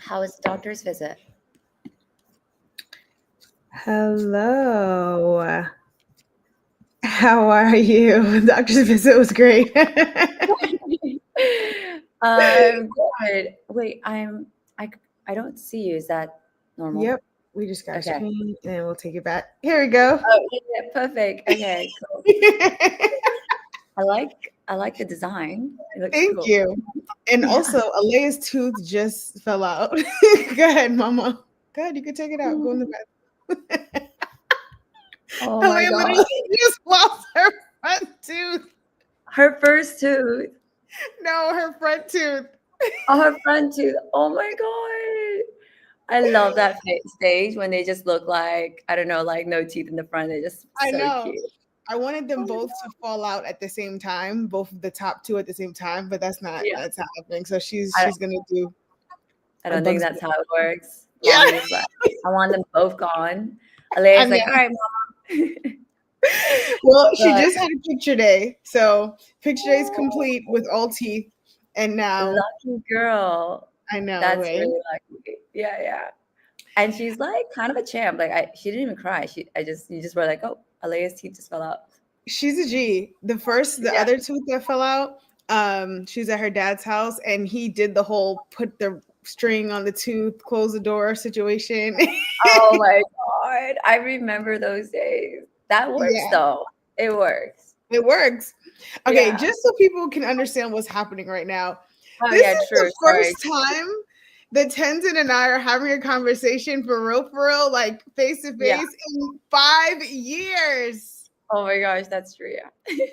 How was the doctor's visit? Hello. How are you? Doctor's visit was great. I'm good. Wait, I I don't see you. Is that normal? Yep. We just got a Okay. screen and we'll take it back. Here we go. Oh, yeah, perfect. Okay, cool. I like the design. It looks Thank cool. you. And Yeah. also, Alea's tooth just fell out. Go ahead, Mama. Go ahead. You can take it out. Go in the bathroom. Oh my Alea God. literally just lost her front tooth. Her first tooth. No, her front tooth. Oh, her front tooth. Oh my God. I love that stage when they just look like, I don't know, like no teeth in the front. They're just I so know. cute. I wanted Oh them my both God. to fall out at the same time, both of the top two at the same time, but that's not Yeah. happening. So she's I, she's gonna do I a don't think Bugs that's Bunny. how it works. Yeah, Mommy's like, I want them both gone. I Alea's know. like, all right, mama. Well, she But just had a picture day, so picture day is complete with all teeth, and now lucky girl. I know, That's right? really lucky. Yeah, yeah. And she's like kind of a champ. Like she didn't even cry. You just were like, oh, Alea's teeth just fell out. She's a G. The Yeah. other tooth that fell out, she's at her dad's house, and he did the whole put the string on the tooth, close the door situation. Oh my God. I remember those days. That works Yeah, though. It works. it works. Okay, Yeah. just so people can understand what's happening right now, Oh this yeah, is true. the Sorry. first time that Tenzin and I are having a conversation for real, like face to Yeah. face in 5 years. Oh my gosh, that's true. Yeah.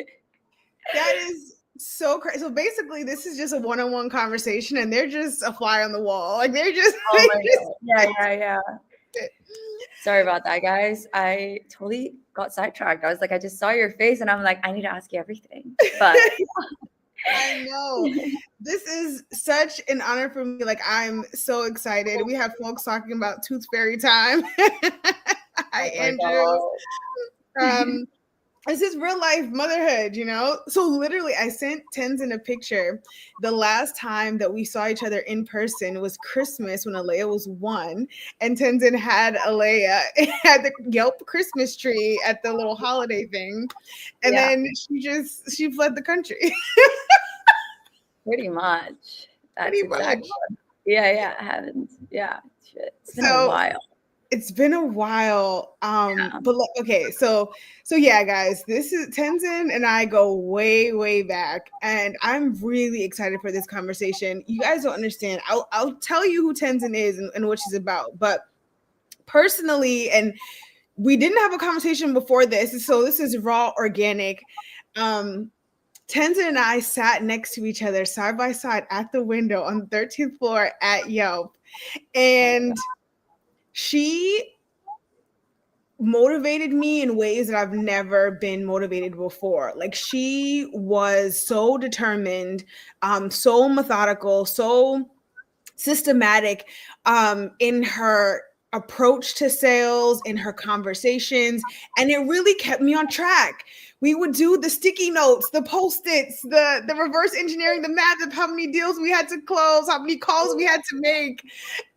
That is so crazy. So basically, this is just a one-on-one conversation, and they're just a fly on the wall. Like they're just, Oh they my just. God. Yeah, yeah, yeah. Sorry about that, guys. I totally got sidetracked. I was like, I just saw your face, and I'm like, I need to ask you everything. But I know. This is such an honor for me. Like, I'm so excited. We have folks talking about Tooth Fairy time. Hi, oh my Andrew. God. Um, this is real life motherhood, you know? So literally, I sent Tenzin a picture. The last time that we saw each other in person was Christmas when Alea was 1. And Tenzin had Alea at the Yelp Christmas tree at the little holiday thing. And Yeah, then she fled the country. pretty much. Pretty That's much. exactly. Yeah, yeah. I haven't. Yeah, shit. It's been a So while. it's been a while. Yeah. But okay, so yeah, guys, this is Tenzin and I go way, way back, and I'm really excited for this conversation. You guys don't understand. I'll tell you who Tenzin is and what she's about, but personally, and we didn't have a conversation before this, so this is raw, organic. Tenzin and I sat next to each other side by side at the window on the 13th floor at Yelp, Oh my and she motivated me in ways that I've never been motivated before. Like she was so determined, so methodical, so systematic in her approach to sales, in her conversations, and it really kept me on track. We would do the sticky notes, the post-its, the reverse engineering, the math of how many deals we had to close, how many calls we had to make.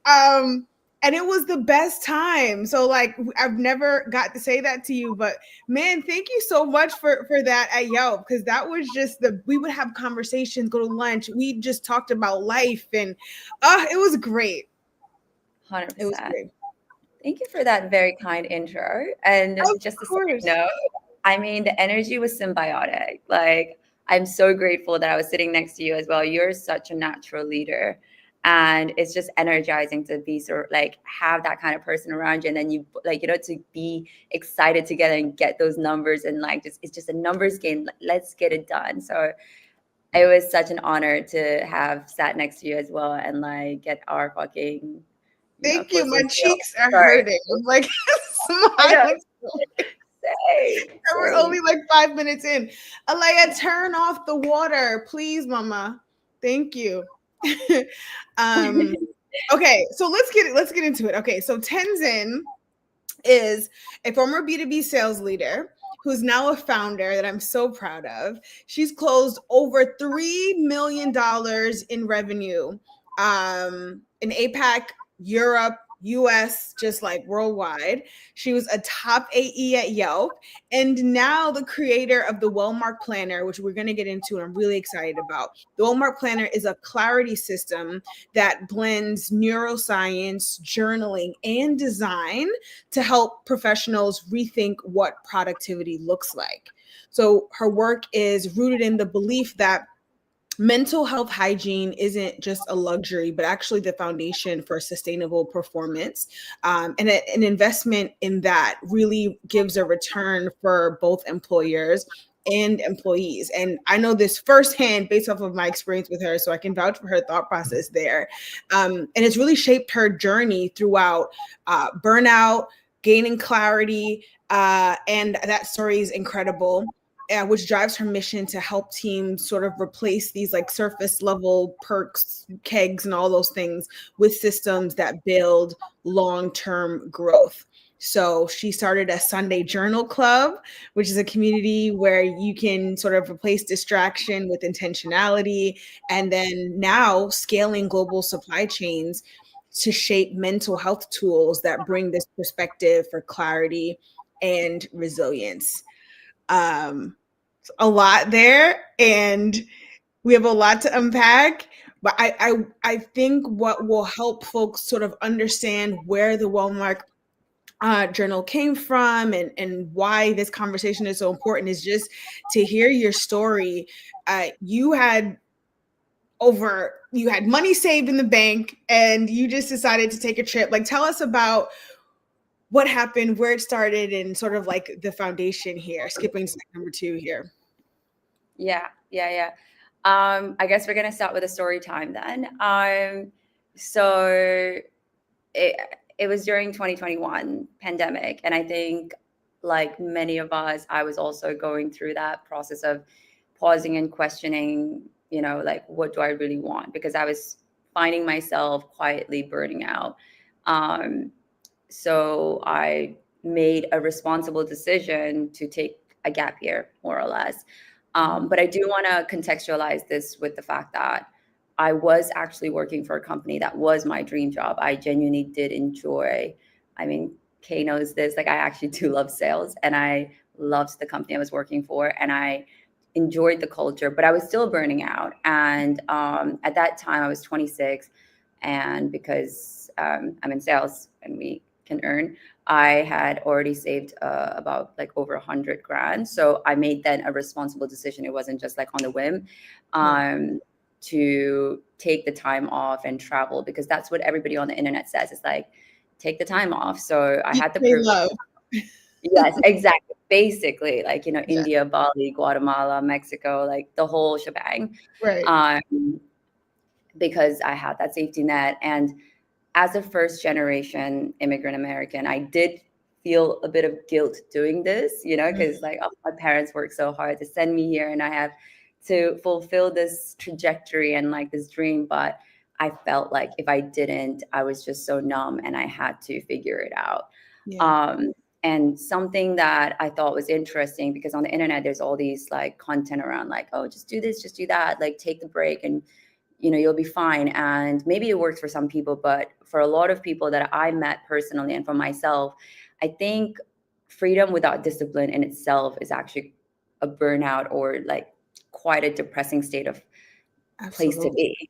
Um, and it was the best time. So like I've never got to say that to you, but man, thank you so much for that at Yelp, because that was just we would have conversations, go to lunch, we just talked about life, and it was great. God. It was 100%. great. Thank you for that very kind intro. And Of just a side course. note, I mean, the energy was symbiotic. Like, I'm so grateful that I was sitting next to you as well. You're such a natural leader. And it's just energizing to be sort of like have that kind of person around you. And then you like, to be excited together and get those numbers and like just it's just a numbers game. Let's get it done. So it was such an honor to have sat next to you as well and like get our fucking, Thank you. close My those deals. cheeks are Sorry. hurting. I'm like I know. smiling. Same, We're same. only like 5 minutes in. Alea, turn off the water, please, Mama. Thank you. um, okay, so let's get into it. Okay, so Tenzin is a former B2B sales leader who's now a founder that I'm so proud of. She's closed over $3 million in revenue in APAC, Europe, US, just like worldwide. She was a top AE at Yelp, and now the creator of the Welmark Planner, which we're going to get into and I'm really excited about. The Welmark Planner is a clarity system that blends neuroscience, journaling, and design to help professionals rethink what productivity looks like. So her work is rooted in the belief that mental health hygiene isn't just a luxury, but actually the foundation for sustainable performance. And an investment in that really gives a return for both employers and employees. And I know this firsthand based off of my experience with her, so I can vouch for her thought process there. And it's really shaped her journey throughout burnout, gaining clarity, and that story is incredible. Which drives her mission to help teams sort of replace these like surface level perks, kegs, and all those things with systems that build long-term growth. So she started a Sunday Journal Club, which is a community where you can sort of replace distraction with intentionality, and then now scaling global supply chains to shape mental health tools that bring this perspective for clarity and resilience. A lot there, and we have a lot to unpack. But I think what will help folks sort of understand where the Welmark journal came from and why this conversation is so important is just to hear your story. You had money saved in the bank, and you just decided to take a trip. Like, tell us about what happened, where it started, and sort of like the foundation here, skipping step number 2 here. Yeah. I guess we're going to start with a story time then. So it was during 2021 pandemic. And I think like many of us, I was also going through that process of pausing and questioning, like, what do I really want? Because I was finding myself quietly burning out. So I made a responsible decision to take a gap year, more or less. But I do want to contextualize this with the fact that I was actually working for a company that was my dream job. I genuinely did enjoy. I mean, Kay knows this. Like, I actually do love sales, and I loved the company I was working for, and I enjoyed the culture, but I was still burning out. And at that time, I was 26, and because I'm in sales and we can earn, I had already saved about like over 100 grand. So I made then a responsible decision. It wasn't just like on the whim, to take the time off and travel, because that's what everybody on the internet says. It's like, take the time off. So I had the privilege. Yes, exactly. Basically, like, India, Bali, Guatemala, Mexico, like the whole shebang. Right. Because I had that safety net. And as a first generation immigrant American, I did feel a bit of guilt doing this, because like, oh, my parents worked so hard to send me here and I have to fulfill this trajectory and like this dream. But I felt like if I didn't, I was just so numb and I had to figure it out. Yeah. And something that I thought was interesting, because on the internet, there's all these like content around like, oh, just do this, just do that, like take the break and you'll be fine. And maybe it works for some people, but for a lot of people that I met personally and for myself, I think freedom without discipline in itself is actually a burnout or like quite a depressing state of place to be.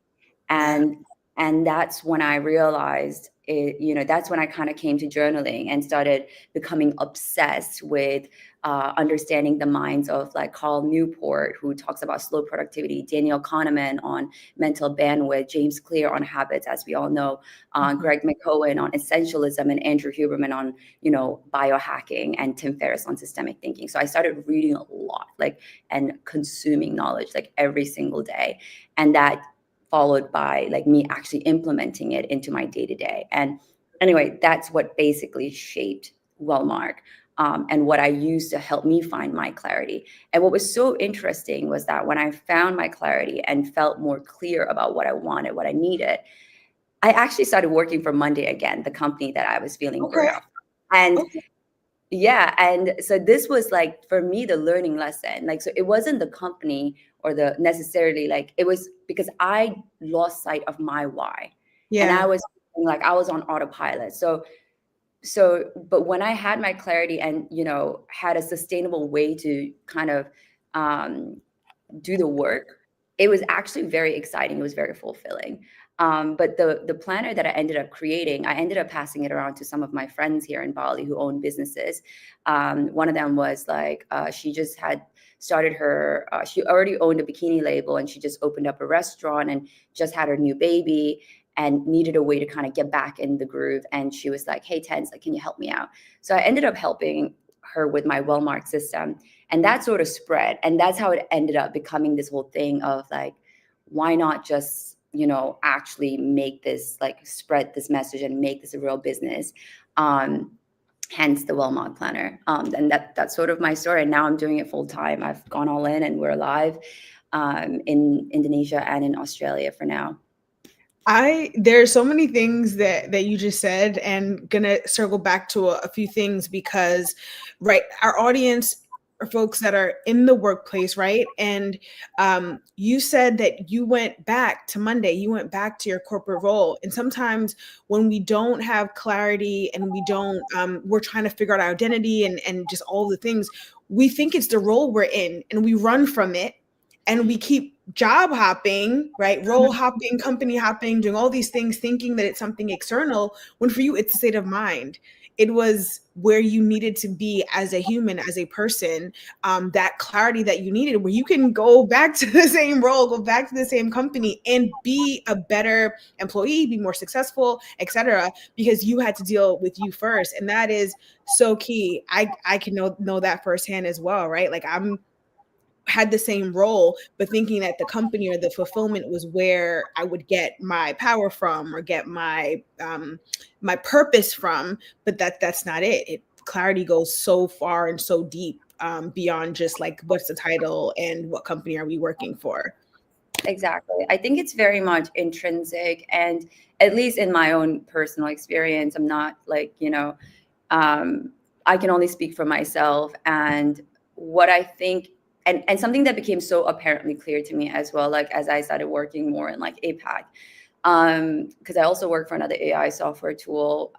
And that's when I realized it, that's when I kind of came to journaling and started becoming obsessed with understanding the minds of like Carl Newport, who talks about slow productivity, Daniel Kahneman on mental bandwidth, James Clear on habits, as we all know, Greg McKeown on essentialism, and Andrew Huberman on, biohacking, and Tim Ferriss on systemic thinking. So I started reading a lot, like, and consuming knowledge like every single day. And that followed by like me actually implementing it into my day-to-day. And anyway, that's what basically shaped Welmark, and what I used to help me find my clarity. And what was so interesting was that when I found my clarity and felt more clear about what I wanted, what I needed, I actually started working for Monday again, the company that I was feeling burned out from. And yeah, and so this was like, for me, the learning lesson. Like, so it wasn't the company or the necessarily, like, it was because I lost sight of my why. And Yeah. I was like, I was on autopilot. But when I had my clarity and, had a sustainable way to kind of um, do the work, it was actually very exciting. It was very fulfilling. But the planner that I ended up creating, I ended up passing it around to some of my friends here in Bali who own businesses. One of them was like, she just had started her, she already owned a bikini label, and she just opened up a restaurant and just had her new baby and needed a way to kind of get back in the groove. And she was like, hey, Tens, like, can you help me out? So I ended up helping her with my Welmark system. And that sort of spread. And that's how it ended up becoming this whole thing of like, why not just, actually make this, like, spread this message and make this a real business. Hence the Wellmark Planner. And that's sort of my story. And now I'm doing it full time. I've gone all in, and we're live in Indonesia and in Australia for now. There's so many things that you just said, and gonna circle back to a few things because, right, our audience are folks that are in the workplace, right? And you said that you went back to Monday, you went back to your corporate role. And sometimes when we don't have clarity and we don't, we're trying to figure out our identity and just all the things, we think it's the role we're in and we run from it, and we keep job hopping, right? Role hopping, company hopping, doing all these things, thinking that it's something external, when for you, it's a state of mind. It was where you needed to be as a human, as a person, that clarity that you needed, where you can go back to the same role, go back to the same company and be a better employee, be more successful, etc. Because you had to deal with you first. And that is so key. I can know that firsthand as well, right? Like I'm had the same role, but thinking that the company or the fulfillment was where I would get my power from or get my my purpose from, but that's not it. Clarity goes so far and so deep, beyond just like what's the title and what company are we working for. Exactly. I think it's very much intrinsic, and at least in my own personal experience, I'm not like, I can only speak for myself. And what I think, and something that became so apparently clear to me as well, like as I started working more in like APAC, because I also work for another AI software tool,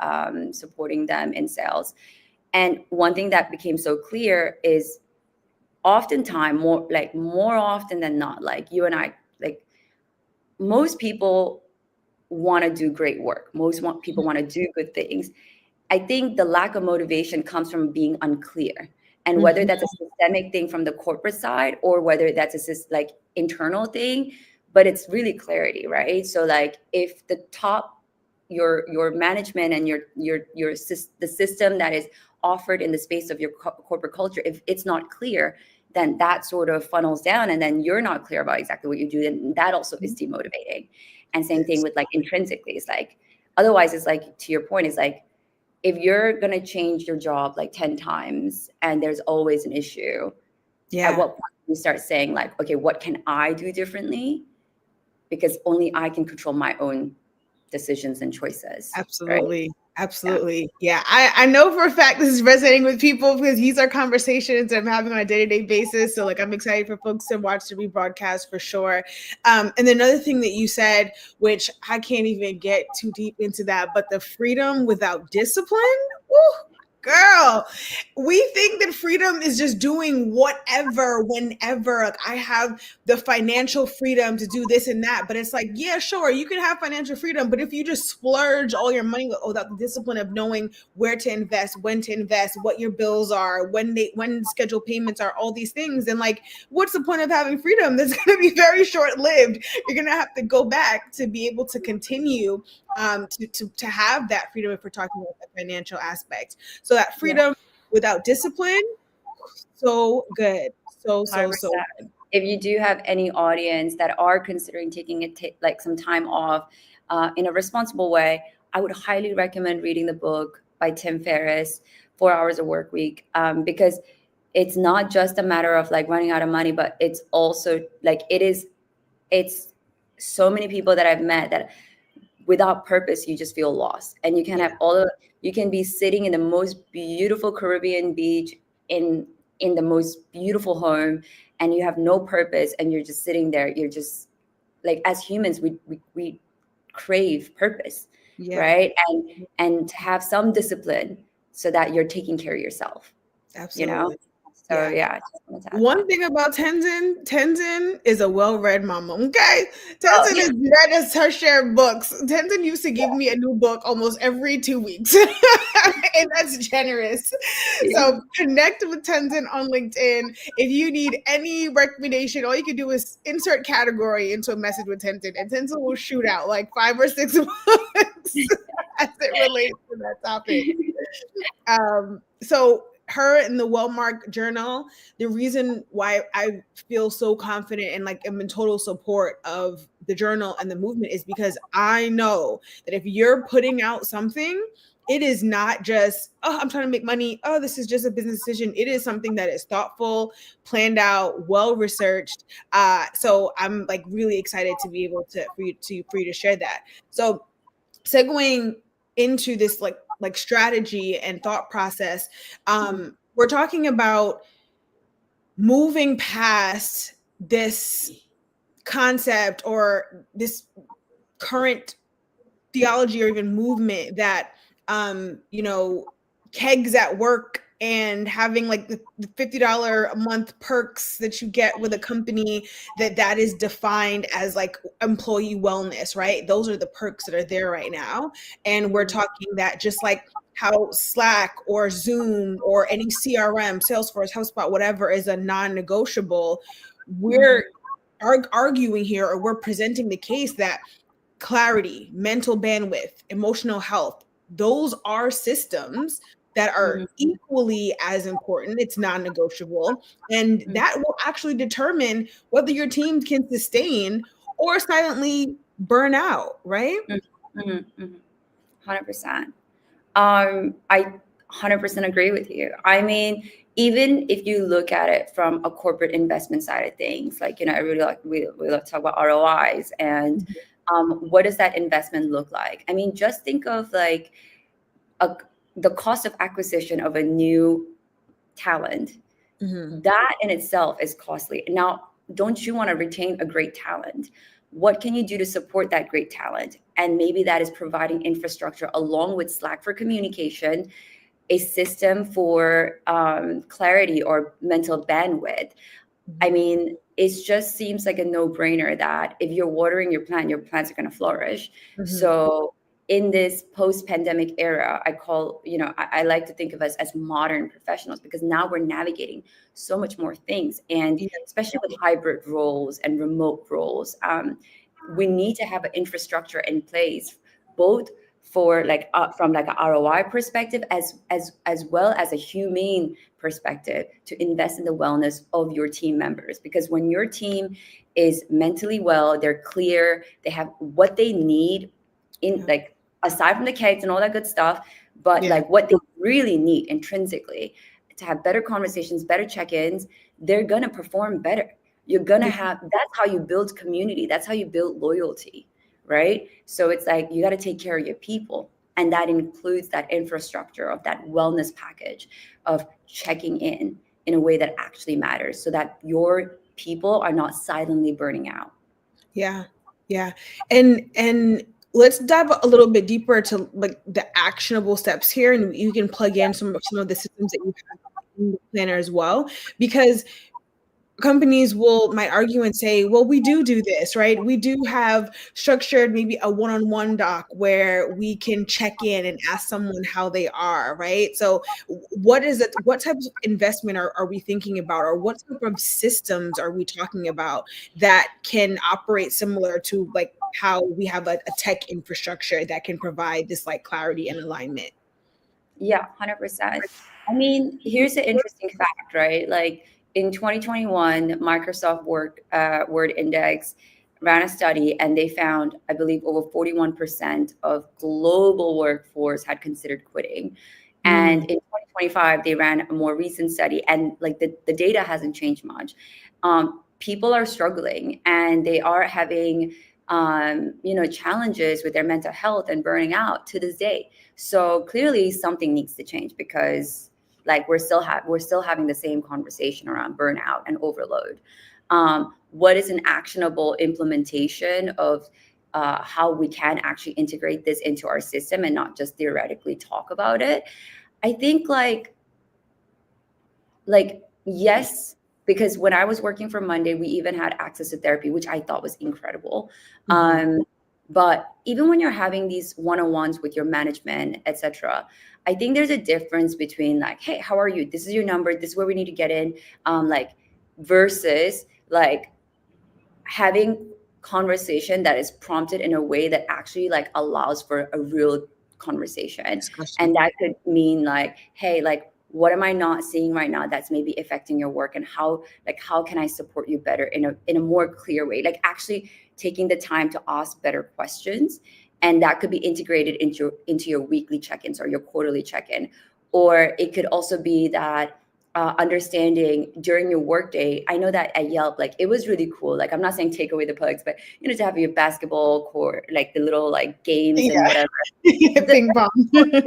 supporting them in sales. And one thing that became so clear is oftentimes, more often than not, like you and I, like most people want to do great work. People want to do good things. I think the lack of motivation comes from being unclear, and whether Mhm. that's a systemic thing from the corporate side or whether that's like internal thing, but it's really clarity, right? So like if the top, your management and the system that is offered in the space of your corporate culture, if it's not clear, then that sort of funnels down, and then you're not clear about exactly what you do, and that also is demotivating. And same thing Yes. with like intrinsically, it's like otherwise, it's like, to your point, it's like if you're going to change your job like 10 times and there's always an issue, at Yeah. what point do you start saying like, okay, what can I do differently? Because only I can control my own decisions and choices, right? Absolutely. Yeah. Absolutely. Yeah. I know for a fact this is resonating with people because these are conversations I'm having on a day-to-day basis. So like I'm excited for folks to watch the rebroadcast for sure. And another thing that you said, which I can't even get too deep into that, but the freedom without discipline. Woo, girl, we think that freedom is just doing whatever, whenever. Like I have the financial freedom to do this and that, but it's like, yeah, sure, you can have financial freedom, but if you just splurge all your money without the discipline of knowing where to invest, when to invest, what your bills are, when scheduled payments are, all these things, then like, what's the point of having freedom? That's going to be very short lived. You're going to have to go back to be able to continue, to have that freedom if we're talking about the financial aspect. So that Yeah. freedom without discipline, so good. So 100%. good. If you do have any audience that are considering taking like some time off in a responsible way, I would highly recommend reading the book by Tim Ferriss, 4 Hours a Work Week, because it's not just a matter of like running out of money, but it's also like it's so many people that I've met that without purpose you just feel lost, and you can Yeah. have you can be sitting in the most beautiful Caribbean beach in the most beautiful home, and you have no purpose, and you're just sitting there. You're just like, as humans, we crave purpose, Yeah, right? And to have some discipline so that you're taking care of yourself, you know? absolutely. So Yeah. yeah, I just wanted to add One that. thing about Tenzin is a well-read mama. Okay, Oh, Tenzin has read us her share of books. Tenzin used to give me a new book almost every 2 weeks, and that's generous. yeah. So connect with Tenzin on LinkedIn. If you need any recommendation, all you can do is insert category into a message with Tenzin, and Tenzin will shoot out like 5 or 6 books as it relates to that topic. So her in the Welmark journal, the reason why I feel so confident and like I'm in total support of the journal and the movement is because I know that if you're putting out something, it is not just, oh, I'm trying to make money. Oh, this is just a business decision. It is something that is thoughtful, planned out, well researched. So I'm like really excited to be able to for you to share that. So segueing into this like strategy and thought process, we're talking about moving past this concept or this current theology or even movement that you know, kegs at work and having like the $50 a month perks that you get with a company, that is defined as like employee wellness, right? Those are the perks that are there right now. And we're talking that just like how Slack or Zoom or any CRM, Salesforce, HubSpot, whatever is a non-negotiable, we're arguing here, or we're presenting the case that clarity, mental bandwidth, emotional health, those are systems that are equally as important. It's non-negotiable. And that will actually determine whether your team can sustain or silently burn out, right? 100%. I 100% agree with you. I mean, even if you look at it from a corporate investment side of things, like, you know, I really like, we love to talk about ROIs and what does that investment look like? I mean, just think of like the cost of acquisition of a new talent. That in itself is costly. Now, don't you want to retain a great talent? What can you do to support that great talent? And maybe that is providing infrastructure along with Slack for communication, a system for clarity or mental bandwidth. I mean, it just seems like a no-brainer that if you're watering your plants are going to flourish. So in this post-pandemic era, I call, you know, I like to think of us as modern professionals because now we're navigating so much more things. And especially with hybrid roles and remote roles, we need to have an infrastructure in place, both for like from like an ROI perspective as well as a humane perspective, to invest in the wellness of your team members. Because when your team is mentally well, they're clear, they have what they need in like aside from the cakes and all that good stuff, but like what they really need intrinsically to have better conversations, better check-ins, they're gonna perform better. You're gonna have, that's how you build community, that's how you build loyalty, right? So it's like you got to take care of your people, and that includes that infrastructure of that wellness package of checking in a way that actually matters, so that your people are not silently burning out. Yeah. And let's dive a little bit deeper to like the actionable steps here, and you can plug in some of the systems that you have in the planner as well, because companies might argue and say, well, we do this, right? We do have structured maybe a one-on-one doc where we can check in and ask someone how they are, right? So what is it? What type of investment are we thinking about, or what type of systems are we talking about that can operate similar to like how we have a tech infrastructure that can provide this like clarity and alignment? Yeah, 100%. I mean, here's the interesting fact, right? Like in 2021, Microsoft Word Index ran a study, and they found, I believe, over 41% of global workforce had considered quitting. And in 2025, they ran a more recent study, and like the data hasn't changed much. People are struggling, and they are having you know, challenges with their mental health and burning out to this day. So clearly something needs to change, because like we're still having the same conversation around burnout and overload. What is an actionable implementation of how we can actually integrate this into our system and not just theoretically talk about it. I think yes, because when I was working for Monday, we even had access to therapy, which I thought was incredible. But even when you're having these one-on-ones with your management, etc., I think there's a difference between like, hey, how are you? This is your number. This is where we need to get in. Versus like having conversation that is prompted in a way that actually like allows for a real conversation. And that could mean like, hey, like, what am I not seeing right now that's maybe affecting your work, and how can I support you better in a more clear way, like actually taking the time to ask better questions. And that could be integrated into your weekly check-ins or your quarterly check-in. Or it could also be that understanding during your workday. I know that at Yelp, like it was really cool. Like I'm not saying take away the plugs, but to have your basketball court, like the little like games and whatever. Ping pong.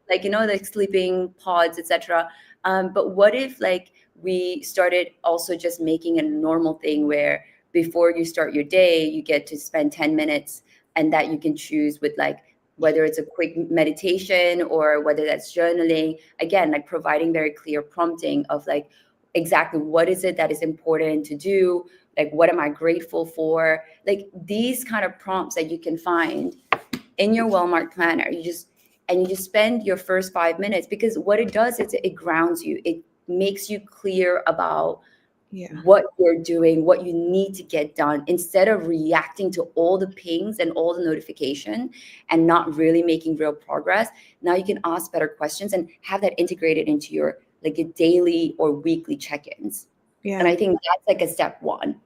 Like like sleeping pods, etc. But what if like we started also just making a normal thing where before you start your day, you get to spend 10 minutes, and that you can choose with like whether it's a quick meditation or whether that's journaling, again, like providing very clear prompting of like exactly what is it that is important to do, like what am I grateful for, like these kind of prompts that you can find in your Welmark planner. You just spend your first 5 minutes, because what it does is it grounds you. It makes you clear about what you're doing, what you need to get done, instead of reacting to all the pings and all the notification and not really making real progress. Now you can ask better questions and have that integrated into your like your daily or weekly check-ins. And I think that's like a step one.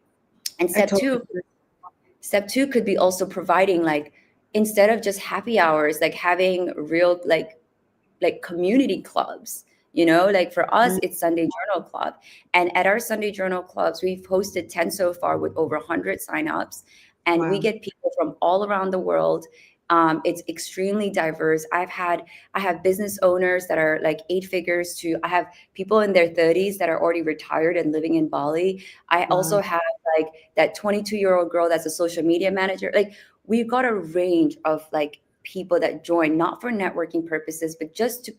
And step two could be also providing like, instead of just happy hours, like having real like community clubs. Like for us, it's Sunday Journal Club. And at our Sunday Journal Clubs, we've hosted 10 so far with over 100 signups. And we get people from all around the world. It's extremely diverse. I have business owners that are like 8 figures to, I have people in their 30s that are already retired and living in Bali. I also have like that 22-year-old girl that's a social media manager. Like we've got a range of like people that join, not for networking purposes, but just to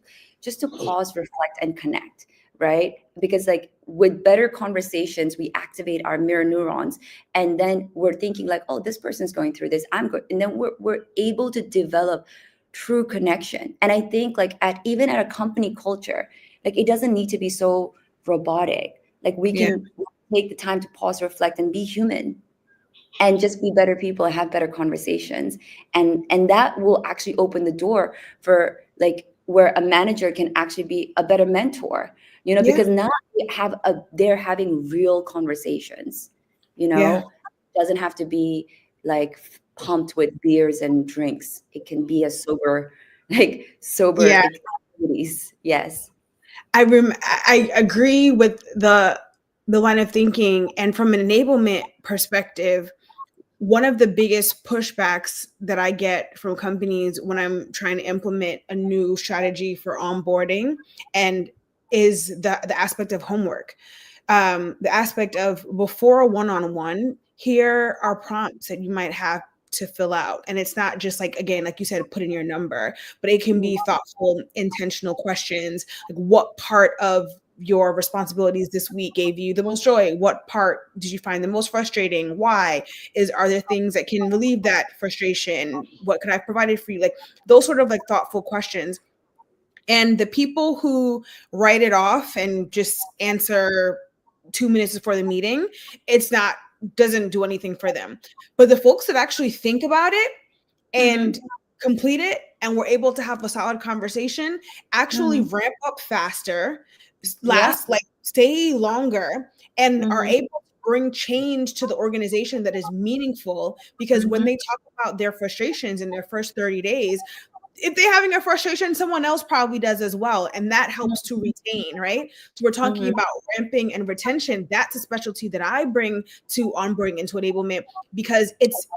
pause, reflect, and connect, right? Because like with better conversations, we activate our mirror neurons, and then we're thinking like, oh, this person's going through this, I'm good, and then we're able to develop true connection. And I think like even at a company culture, like it doesn't need to be so robotic. Like we can take the time to pause, reflect, and be human, and just be better people and have better conversations. And that will actually open the door for like where a manager can actually be a better mentor, because now they're having real conversations, It doesn't have to be like pumped with beers and drinks. It can be a sober activities. Yes. I agree with the line of thinking. And from an enablement perspective, one of the biggest pushbacks that I get from companies when I'm trying to implement a new strategy for onboarding and is the aspect of homework. The aspect of before a one-on-one, here are prompts that you might have to fill out. And it's not just like, again, like you said, put in your number, but it can be thoughtful, intentional questions. Like what part of your responsibilities this week gave you the most joy? What part did you find the most frustrating? Why? Are there things that can relieve that frustration? What could I have provided for you? Like those sort of like thoughtful questions. And the people who write it off and just answer 2 minutes before the meeting, doesn't do anything for them. But the folks that actually think about it and complete it and we're able to have a solid conversation actually ramp up faster, stay longer, and are able to bring change to the organization that is meaningful. Because when they talk about their frustrations in their first 30 days, if they're having a frustration, someone else probably does as well. And that helps to retain, right? So we're talking about ramping and retention. That's a specialty that I bring to onboarding into enablement, because it's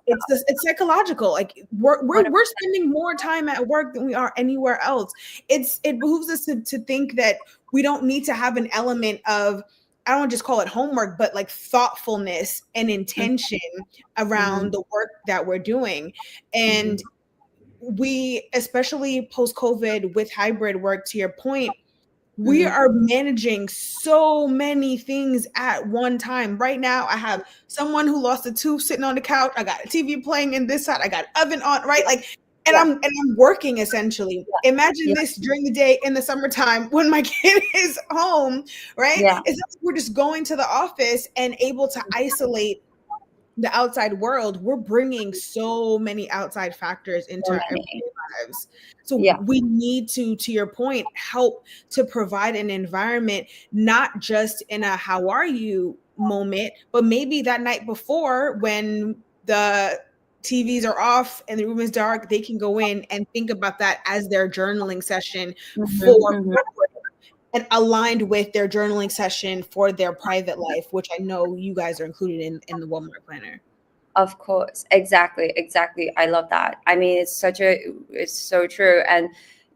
psychological. Like we're spending more time at work than we are anywhere else. It behooves us to think that we don't need to have an element of I don't just call it homework, but like thoughtfulness and intention Mhm. around the work that we're doing. And Mhm. we, especially post COVID with hybrid work, to your point, we Mhm. are managing so many things at one time. Right now, I have someone who lost a tooth sitting on the couch. I got a TV playing in this side. I got oven on, right? Like, and Yeah. I'm working essentially. Yeah. Imagine Yeah. this during the day in the summertime when my kid is home, right? Yeah. It's like we're just going to the office and able to isolate the outside world. We're bringing so many outside factors into So our many. everyday lives. So Yeah. we need to your point, help to provide an environment, not just in a how are you moment, but maybe that night before when the TVs are off and the room is dark, they can go in and think about that as their journaling session Mhm. for Mhm. and aligned with their journaling session for their private life, which I know you guys are included in the Welmark planner. Of course, exactly, exactly. I love that. I mean, it's so true. And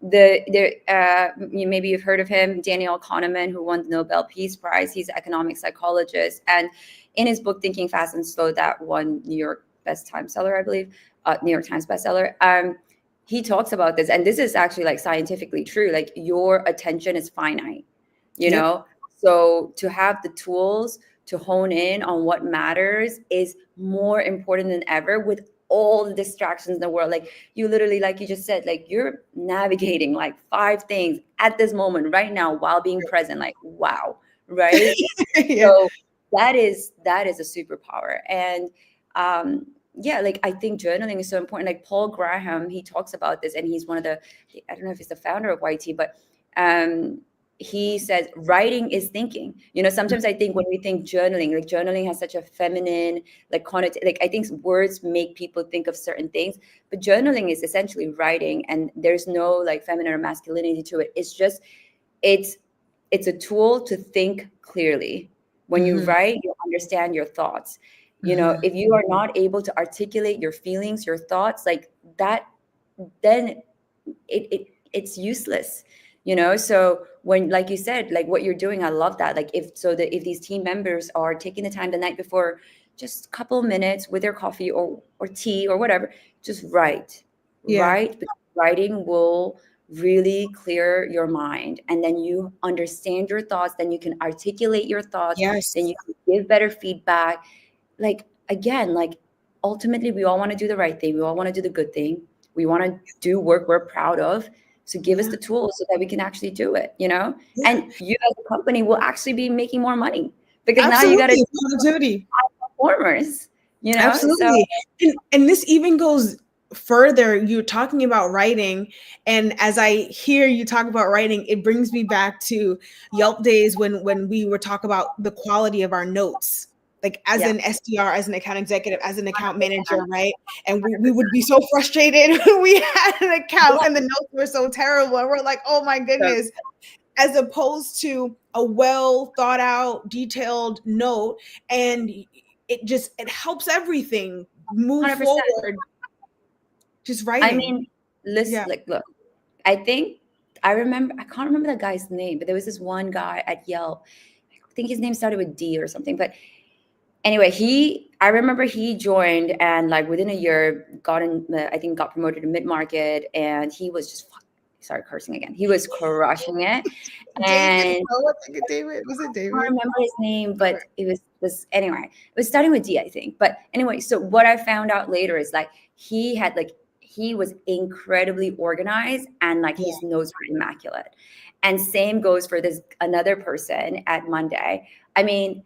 maybe you've heard of him, Daniel Kahneman, who won the Nobel Peace Prize. He's an economic psychologist, and in his book Thinking Fast and Slow, that won New York best time seller, I believe, New York Times bestseller. He talks about this, and this is actually like scientifically true. Like your attention is finite, you Yep. know. So to have the tools to hone in on what matters is more important than ever with all the distractions in the world. Like you literally, like you just said, like you're navigating like 5 things at this moment right now while being present. Like, wow, right? Yeah. So that is a superpower. And yeah, like I think journaling is so important. Like Paul Graham, he talks about this, and he's one of the, I don't know if he's the founder of YT, but um he says writing is thinking. Sometimes I think when we think journaling, like journaling has such a feminine like connotation. Like I think words make people think of certain things, but journaling is essentially writing, and there's no like feminine or masculinity to it. It's just it's it's a tool to think clearly. When you Mhm. write, you understand your thoughts. Mhm. If you are not able to articulate your feelings, your thoughts, like that, then it's useless. So when, like you said, like what you're doing, I love that. Like if these team members are taking the time the night before, just a couple of minutes with their coffee or tea or whatever, just Yeah. write, because writing will really clear your mind, and then you understand your thoughts, then you can articulate your thoughts, then Yes. you can give better feedback. Like again, like ultimately we all want to do the right thing, we all want to do the good thing, we want to do work we're proud of. So give us Yeah. the tools so that we can actually do it, Yeah. and you as a company will actually be making more money, because now you got to Absolutely. Productivity. performers, so Absolutely. And this even goes further. You're talking about writing, and as I hear you talk about writing, it brings me back to Yelp days when we were talk about the quality of our notes. Like as yeah, an SDR, as an account executive, as an account manager, 100%, right? And we would 100%. be so frustrated when we had an account Yeah, and the notes were so terrible. And we're like, oh my so goodness, as opposed to a well thought out, detailed note. And it helps everything move 100%. forward. Just I writing. mean, listen, Yeah. like, look, I think I can't remember the guy's name, but there was this one guy at Yelp. I think his name started with D or something. But anyway, I remember he joined, and like within a year I think got promoted to mid-market, and he was just, sorry, cursing again. He was crushing it. David. And Oh, I think David. Was it I David? don't remember his name, but it was this anyway. It was starting with D, I think. But anyway, so what I found out later is like he was incredibly organized, and like Yeah. his notes were immaculate. And same goes for this another person at Monday. I mean,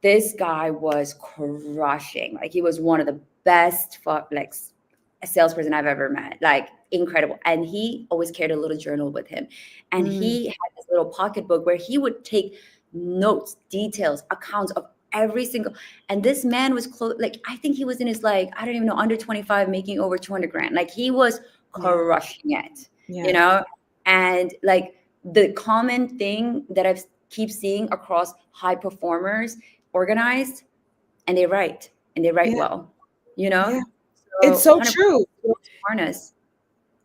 this guy was crushing. Like he was one of the best like a salesperson I've ever met. Like incredible. And he always carried a little journal with him. And Mm, he had this little pocketbook where he would take notes, details, accounts of every single. And this man was close. Like I think he was in his like, I don't even know, under 25, making over 200 grand. Like he was yeah. crushing it, you Yeah. know? And like the common thing that I've keep seeing across high performers, organized, and they write Yeah. well, Yeah. It's so so 100% true. harness.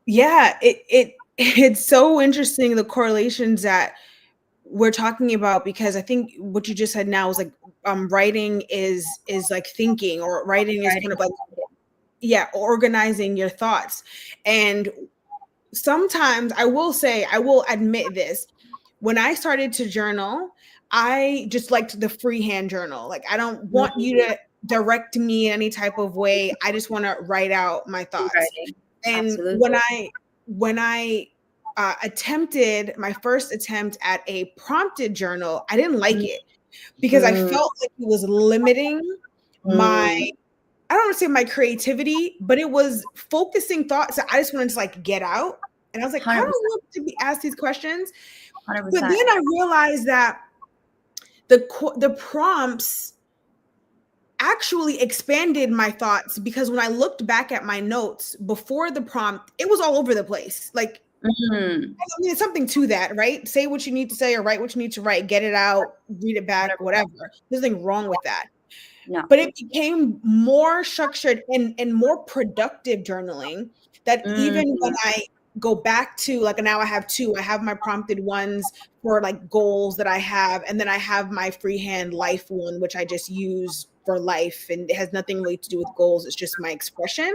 Yeah. It's so interesting the correlations that we're talking about, because I think what you just said now is like writing is like thinking, or writing is kind Writing. of like, yeah, organizing your thoughts. And sometimes I will say, I will admit this, when I started to journal, I just liked the freehand journal. Like, I don't want you Mhm. to direct me in any type of way. I just want to write out my thoughts. Writing. And Absolutely. when I attempted my first attempt at a prompted journal, I didn't like it because I Mm, felt like it was limiting my, mm, I don't want to say my creativity, but it was focusing thoughts that I just wanted to like get out. And I was like, I don't 100%. want to be asked these questions. But then 100%. I realized that the prompts actually expanded my thoughts, because when I looked back at my notes before the prompt, it was all over the place. Like, Mm, I mean, it's something to that, right? Say what you need to say or write what you need to write, get it out, read it back, 100%. whatever. There's nothing wrong with that. No. But it became more structured and more productive journaling, that even Mm, when I go back to, like, now I have two, I have my prompted ones for like goals that I have, and then I have my freehand life one, which I just use for life, and it has nothing really to do with goals. It's just my expression.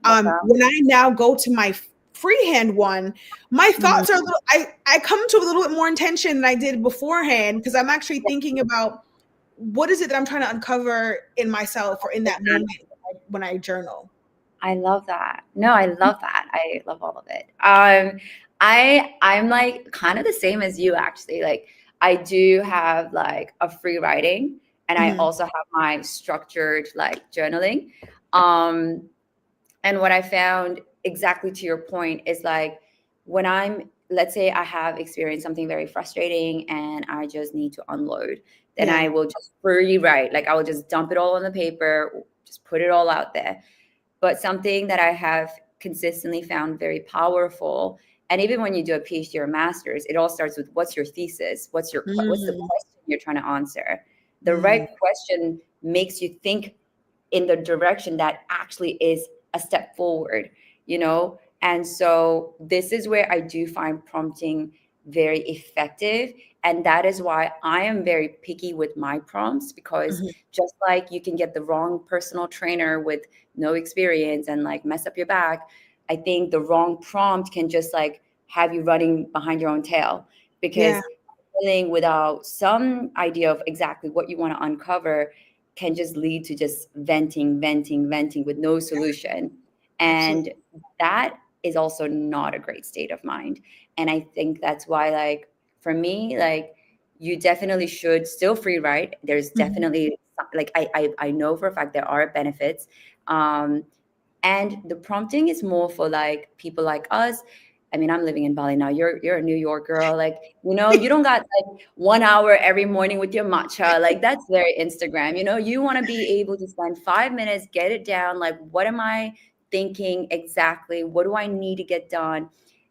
love that. When I now go to my freehand one, my thoughts are a Mm, little, I come to a little bit more intention than I did beforehand, because I'm actually thinking about what is it that I'm trying to uncover in myself or in that moment when I journal. I love that. No, I love that. I love all of it. I'm like kind of the same as you actually. Like I do have like a free writing and I Mhm. also have my structured like journaling. Um, and what I found exactly to your point is like when I'm, let's say I have experienced something very frustrating and I just need to unload, then Yeah. I will just free write. Like I will just dump it all on the paper, just put it all out there. But something that I have consistently found very powerful, and even when you do a PhD or a master's, it all starts with what's your thesis? What's the Mhm. question you're trying to answer? The Mm. right question makes you think in the direction that actually is a step forward, you know? And so this is where I do find prompting very effective. And that is why I am very picky with my prompts, because Mhm. just like you can get the wrong personal trainer with no experience and like mess up your back, I think the wrong prompt can just like have you running behind your own tail, Yeah, because feeling without some idea of exactly what you want to uncover can just lead to just venting, venting, venting with no solution. absolutely. And that is also not a great state of mind. And I think that's why, like, for me, like, you definitely should still free write. There's Mhm. definitely like I know for a fact there are benefits. Um, and the prompting is more for like people like us. I mean, I'm living in Bali now. You're a New York girl. Like, you know, you don't got like 1 hour every morning with your matcha. Like that's very Instagram. You know, you want to be able to spend 5 minutes, get it down. Like, what am I thinking exactly? What do I need to get done?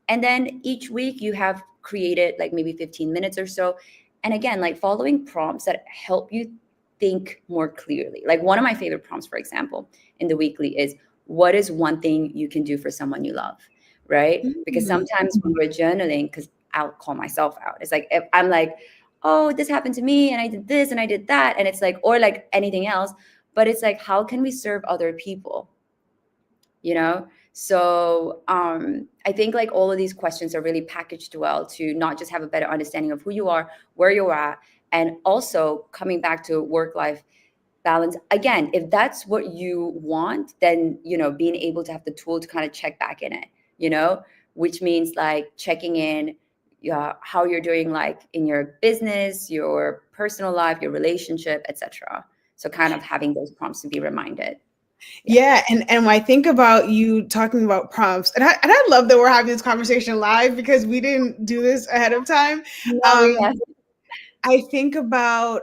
And then each week you have created like maybe 15 minutes or so. And again, like following prompts that help you think more clearly. Like one of my favorite prompts, for example, in the weekly is what is one thing you can do for someone you love, right? Because Mhm. sometimes when we're journaling, because I'll call myself out, it's like if I'm like, oh, this happened to me and I did this and I did that, and it's like, or like anything else, but it's like, how can we serve other people, you know? So I think like all of these questions are really packaged well to not just have a better understanding of who you are, where you're at, and also coming back to work life balance. Again, if that's what you want, then being able to have the tool to kind of check back in it, which means like checking in how you're doing, like in your business, your personal life, your relationship, etc. So kind of having those prompts to be reminded. Yeah. Yeah, and when I think about you talking about prompts, and I love that we're having this conversation live, because we didn't do this ahead of time. No, Um, we have. I think about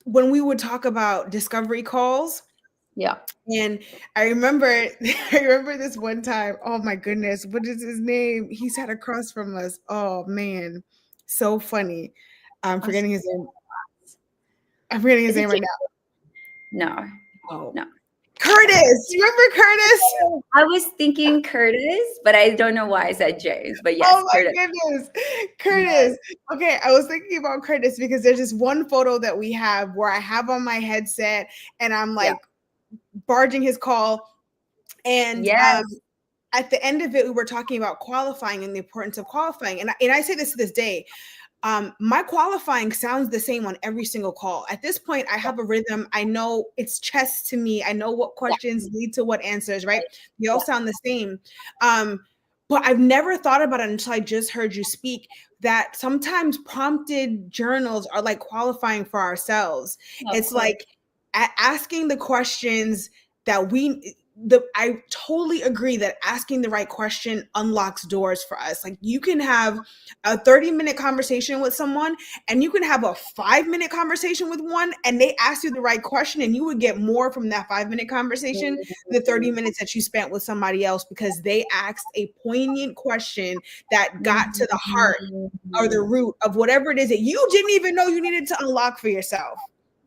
when we would talk about discovery calls. Yeah. And I remember, I remember this one time. Oh my goodness, what is his name? He sat across from us. Oh man, so funny. I'm Oh, so forgetting his name. I'm forgetting his is it name right no, now. Oh, no. Curtis. Remember Curtis? I was thinking Curtis, but I don't know why I said James. But yes, Oh my Curtis. goodness. Yes. Curtis. Okay, I was thinking about Curtis because there's this one photo that we have where I have on my headset and I'm Yeah. like barging his call. And Yes. at the end of it, we were talking about qualifying and the importance of qualifying. And I say this to this day. My qualifying sounds the same on every single call. At this point, I have a rhythm. I know it's chess to me. I know what Yeah. questions lead to what answers, right? They all Yeah. sound the same. But I've never thought about it until I just heard you speak that sometimes prompted journals are like qualifying for ourselves. Of It's course. like asking the questions that I totally agree that asking the right question unlocks doors for us. Like you can have a 30-minute conversation with someone and you can have a 5-minute conversation with one and they ask you the right question and you would get more from that 5-minute conversation than the 30 Mhm. minutes that you spent with somebody else because they asked a poignant question that got to the heart or the Mhm. root of whatever it is that you didn't even know you needed to unlock for yourself.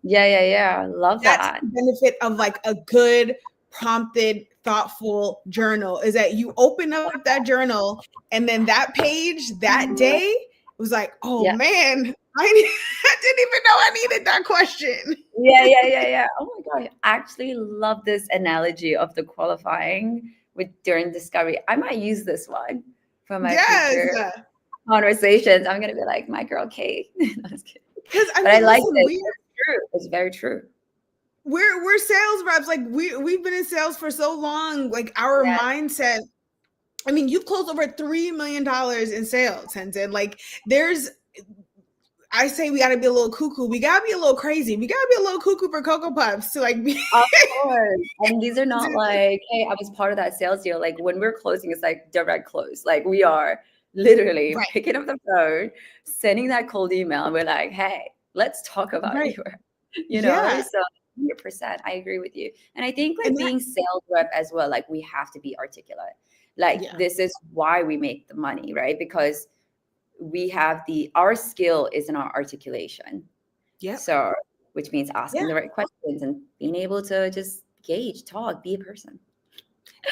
Yeah, yeah, yeah. Love That's that. the benefit of like a good prompted thoughtful journal is that you open up that journal and then that page that day was like, oh Yeah. man, I didn't even know I needed that question. Yeah, yeah, yeah, yeah. Oh my gosh. I actually love this analogy of the qualifying with during discovery. I might use this one for my Yes, future conversations. I'm gonna be like, my girl Kate. No, I'm just kidding. because I But I mean like listen, it. It's true. It's very true. we're sales reps, like we've been in sales for so long, like our Yeah. mindset. I mean, you've closed over $3 million in sales, Henson. Like there's I say we gotta be a little cuckoo. We gotta be a little crazy. We gotta be a little cuckoo for Cocoa Puffs to like be. Of course. And these are not like, hey, I was part of that sales deal. Like when we're closing, it's like direct close. Like we are literally Right, picking up the phone, sending that cold email, and we're like, hey, let's talk about right, your. yeah, So 100%, I agree with you. And I think and like that, being sales rep as well, like we have to be articulate. Like yeah, this is why we make the money, right? Because we have our skill is in our articulation. yep, So, which means yeah. asking the right questions and being able to just gauge, talk, be a person.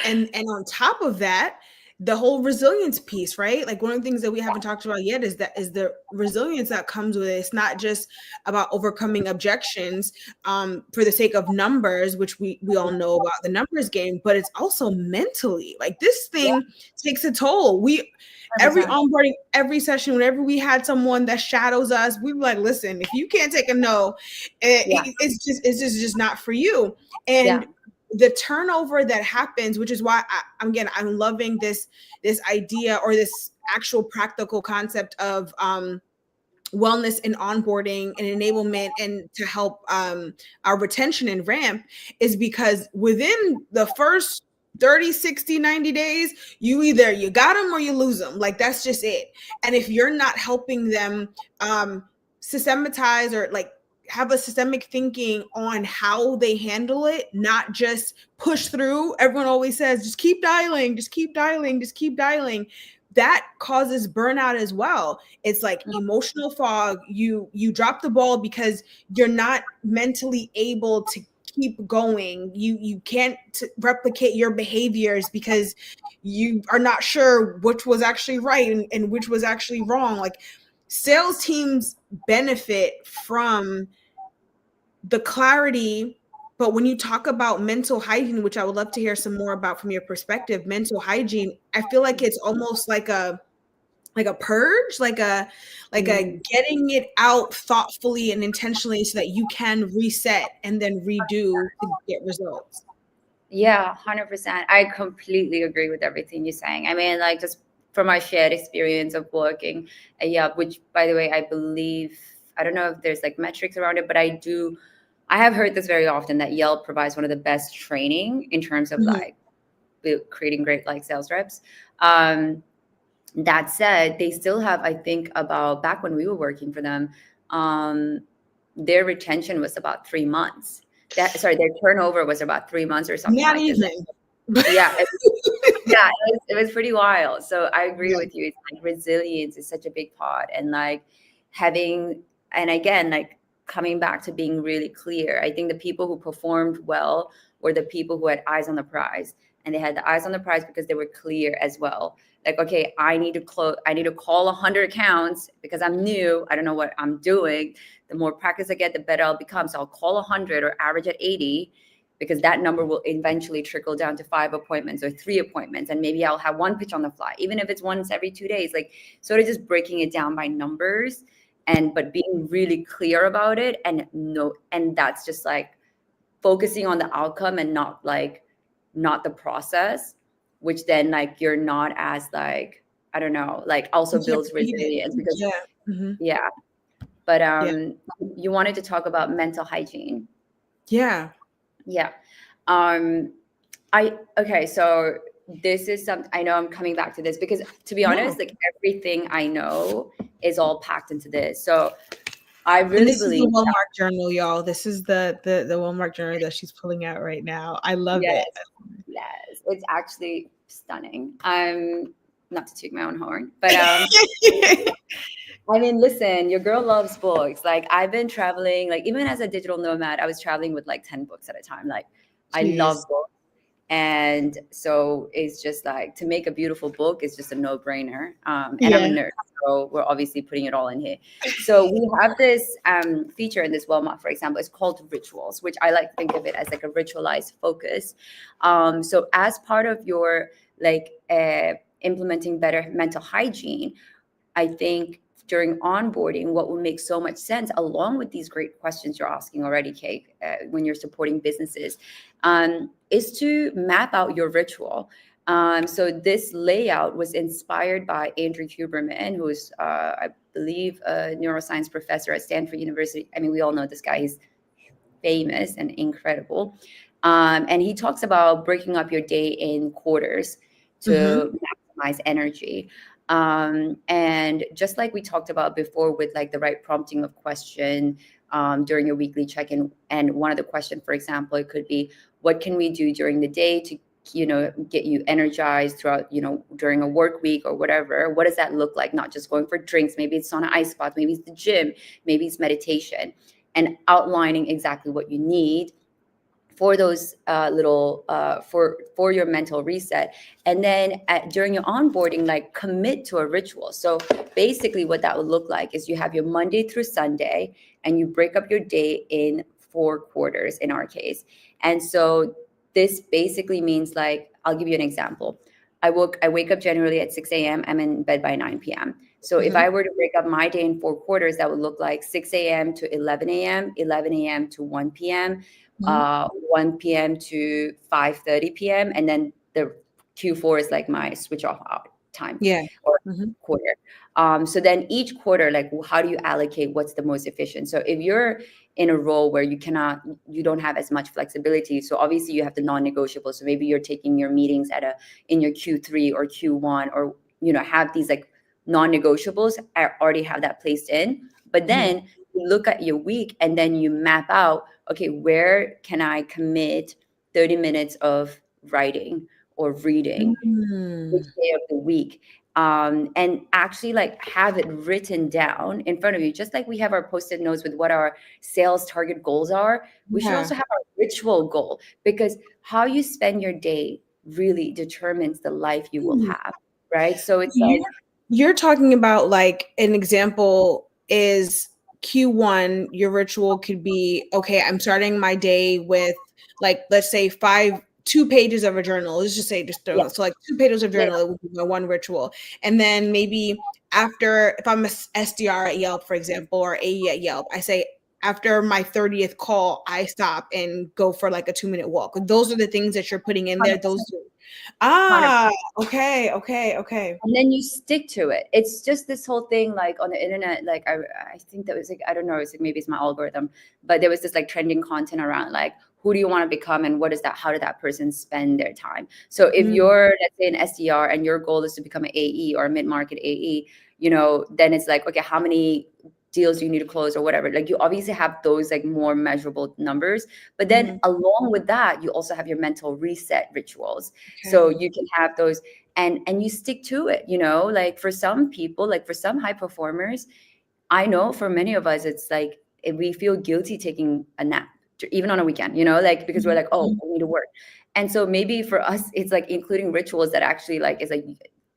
And on top of that, the whole resilience piece, right? Like one of the things that we haven't talked about yet is the resilience that comes with it. It's not just about overcoming objections for the sake of numbers, which we all know about the numbers game, but it's also mentally. Like this Yeah, thing takes a toll. We every 100%. onboarding, every session, whenever we had someone that shadows us, we were like, listen, if you can't take a no, Yeah, it's just not for you. yeah, And the turnover that happens, which is why I'm loving this idea or this actual practical concept of wellness and onboarding and enablement and to help our retention and ramp is because within the first 30, 60, 90 days, you got them or you lose them. Like that's just it. And if you're not helping them systematize or like have a systemic thinking on how they handle it, not just push through. Everyone always says, just keep dialing, just keep dialing, just keep dialing. That causes burnout as well. It's like emotional fog. You drop the ball because you're not mentally able to keep going. You can't replicate your behaviors because you are not sure which was actually right and which was actually wrong. Like sales teams benefit from the clarity, but when you talk about mental hygiene, which I would love to hear some more about from your perspective, mental hygiene, I feel like it's almost like a purge, like a mm, getting it out thoughtfully and intentionally so that you can reset and then redo to get results. yeah, 100%. I completely agree with everything you're saying. I mean, like just from my shared experience of working, yeah, which by the way, I believe, I don't know if there's like metrics around it, but I have heard this very often that Yelp provides one of the best training in terms of Mhm. like creating great like sales reps. Um, that said, they still have, I think, about back when we were working for them, um, their retention was about 3 months. Their turnover was about 3 months or something Not like this. even. Yeah, yeah, it was pretty wild. So I agree Yeah. with you. It's like resilience is such a big part, and like having, and again, like coming back to being really clear. I think the people who performed well were the people who had eyes on the prize, and they had the eyes on the prize because they were clear as well. Like, okay, I need to call 100 accounts because I'm new. I don't know what I'm doing. The more practice I get, the better I'll become. So I'll call 100 or average at 80, because that number will eventually trickle down to 5 appointments or 3 appointments. And maybe I'll have one pitch on the fly, even if it's once every 2 days, like sort of just breaking it down by numbers, but being really clear about it. And that's just like focusing on the outcome and not the process, which then like you're not as like, I don't know, like also builds resilience because yeah. But you wanted to talk about mental hygiene. Yeah. Okay, so this is something I know I'm coming back to this because, to be honest, like everything I know is all packed into this. So I really believe the Welmark journal, y'all. This is the Welmark journal that she's pulling out right now. I love it. Yes, it's actually stunning. Not to toot my own horn, but I mean, listen, your girl loves books. Like I've been traveling, like even as a digital nomad, I was traveling with like 10 books at a time. Like I love books. And so it's just like, to make a beautiful book is just a no-brainer. And I'm a nerd, so we're obviously putting it all in here. So we have this feature in this Welmark, for example, it's called rituals, which I like to think of it as like a ritualized focus. So as part of your like implementing better mental hygiene, I think during onboarding, what would make so much sense, along with these great questions you're asking already, Kate, when you're supporting businesses, is to map out your ritual. So this layout was inspired by Andrew Huberman, who's, I believe, a neuroscience professor at Stanford University. I mean, we all know this guy. He's famous and incredible. And he talks about breaking up your day in quarters to maximize energy. And just like we talked about before with like the right prompting of question during your weekly check-in, and one of the questions, for example, it could be, what can we do during the day to get you energized throughout, during a work week or whatever? What does that look like? Not just going for drinks, maybe it's sauna ice bath, maybe it's the gym, maybe it's meditation, and outlining exactly what you need for those for your mental reset. And then during your onboarding, like commit to a ritual. So basically what that would look like is you have your Monday through Sunday and you break up your day in 4 quarters in our case. And so this basically means, like, I'll give you an example. I wake up generally at 6 a.m. I'm in bed by 9 p.m. So if I were to break up my day in 4 quarters, that would look like 6 a.m. to 11 a.m., 11 a.m. to 1 p.m., 1 p.m. to 5:30 p.m. And then the Q4 is like my switch off time or quarter. So then each quarter, like, how do you allocate what's the most efficient? So if you're in a role where you don't have as much flexibility, so obviously you have the non-negotiable. So maybe you're taking your meetings in your Q3 or Q1, or, have these like non-negotiables, already have that placed in. But then you look at your week and then you map out, okay, where can I commit 30 minutes of writing or reading which day of the week? And actually like have it written down in front of you, just like we have our Post-it notes with what our sales target goals are. We should also have our ritual goal, because how you spend your day really determines the life you will have, right? So it's like, you're talking about, like, an example is Q1, your ritual could be, okay, I'm starting my day with, like, let's say 2 pages of a journal. Let's just say, so like 2 pages of journal, it would be my one ritual. And then maybe after, if I'm a SDR at Yelp, for example, or AE at Yelp, I say, after my 30th call, I stop and go for like a 2-minute walk. Those are the things that you're putting in there. Okay. And then you stick to it. It's just this whole thing, like on the internet, like I think that was like, I don't know, it's like, maybe it's my algorithm, but there was this like trending content around like, who do you want to become and how did that person spend their time? So if you're, let's say, an SDR and your goal is to become an AE or a mid-market AE, then it's like, okay, how many deals you need to close or whatever. Like, you obviously have those like more measurable numbers, but then along with that, you also have your mental reset rituals. So you can have those and you stick to it, like for some people, like for some high performers, I know for many of us, it's like, we feel guilty taking a nap, even on a weekend, like, because we're like, oh, we need to work. And so maybe for us, it's like including rituals that actually like is like,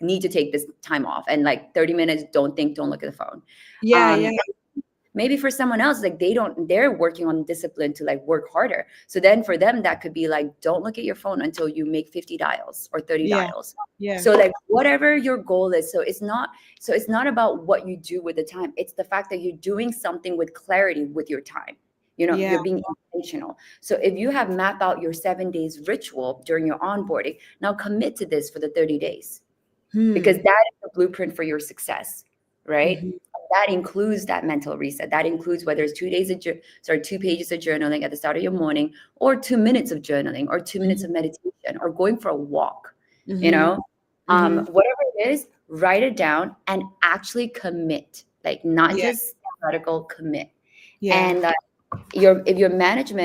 need to take this time off, and like 30 minutes, don't think, don't look at the phone. Yeah. Maybe for someone else, like they're working on discipline to like work harder. So then for them, that could be like, don't look at your phone until you make 50 dials or 30 Yeah. dials. Yeah. So like whatever your goal is. So it's not about what you do with the time. It's the fact that you're doing something with clarity with your time. Yeah. You're being intentional. So if you have mapped out your 7 days ritual during your onboarding, now commit to this for the 30 days, because that is the blueprint for your success, right? That includes that mental reset. That includes whether it's 2 pages of journaling at the start of your morning, or 2 minutes of journaling, or 2 minutes of meditation, or going for a walk. Whatever it is, write it down and actually commit. Like, not just theoretical, commit. And if your manager